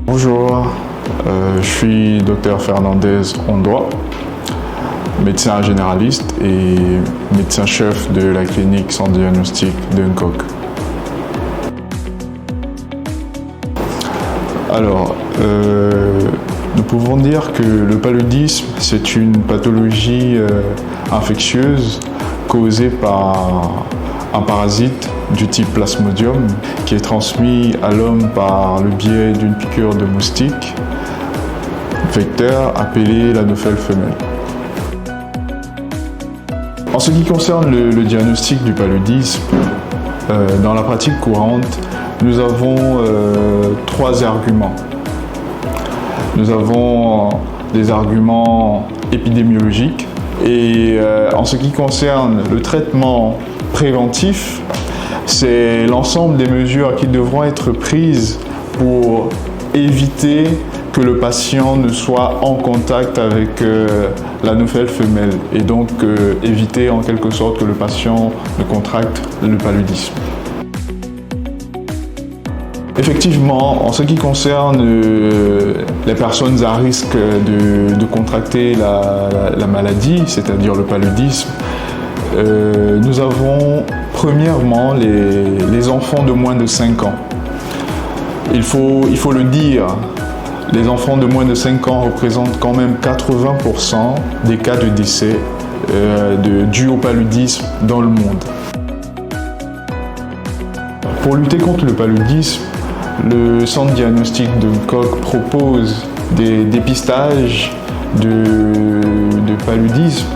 Bonjour, je suis Dr Fernandez en droit, médecin généraliste et médecin-chef de la clinique sans diagnostic d'Uncock. Alors, nous pouvons dire que le paludisme, c'est une pathologie infectieuse causée par un parasite du type Plasmodium qui est transmis à l'homme par le biais d'une piqûre de moustique vecteur appelé l'anophèle femelle. En ce qui concerne le diagnostic du paludisme, dans la pratique courante, nous avons trois arguments. Nous avons des arguments épidémiologiques et en ce qui concerne le traitement préventif, c'est l'ensemble des mesures qui devront être prises pour éviter que le patient ne soit en contact avec l'anophèle femelle et donc éviter en quelque sorte que le patient ne contracte le paludisme. Effectivement, en ce qui concerne les personnes à risque de contracter la maladie, c'est-à-dire le paludisme, nous avons premièrement les enfants de moins de 5 ans. Il faut le dire, les enfants de moins de 5 ans représentent quand même 80% des cas de décès dus au paludisme dans le monde. Pour lutter contre le paludisme, le centre diagnostic d'Uncock propose des dépistages de paludisme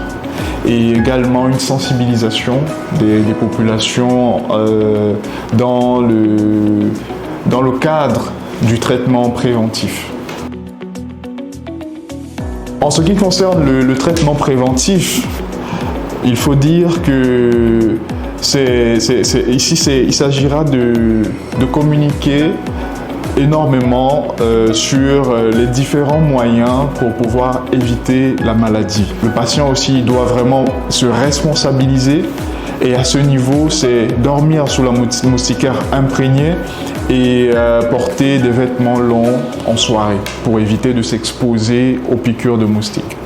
et également une sensibilisation des populations dans le cadre du traitement préventif. En ce qui concerne le traitement préventif, il faut dire que il s'agira de communiquer énormément sur les différents moyens pour pouvoir éviter la maladie. Le patient aussi doit vraiment se responsabiliser et à ce niveau, c'est dormir sous la moustiquaire imprégnée et porter des vêtements longs en soirée pour éviter de s'exposer aux piqûres de moustiques.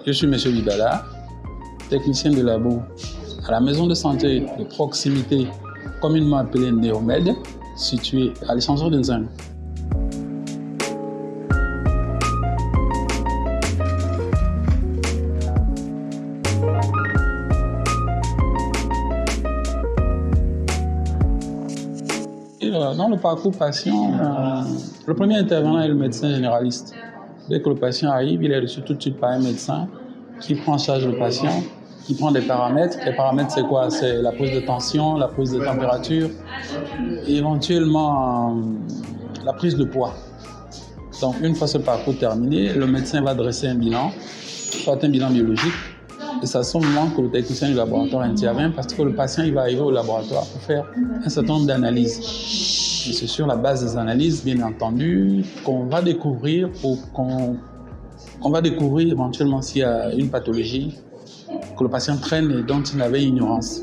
Je suis M. Libala, technicien de labo à la maison de santé de proximité communément appelée Néomède, située à l'Ascension de Nzang. Dans le parcours patient, le premier intervenant est le médecin généraliste. Dès que le patient arrive, il est reçu tout de suite par un médecin qui prend en charge le patient, qui prend des paramètres. Les paramètres, c'est quoi? C'est la prise de tension, la prise de température et éventuellement la prise de poids. Donc, une fois ce parcours terminé, le médecin va dresser un bilan, soit un bilan biologique. Et c'est à ce moment que le technicien du laboratoire intervient parce que le patient il va arriver au laboratoire pour faire un certain nombre d'analyses. Et c'est sur la base des analyses, bien entendu, qu'on va découvrir éventuellement s'il y a une pathologie que le patient traîne et dont il avait ignorance.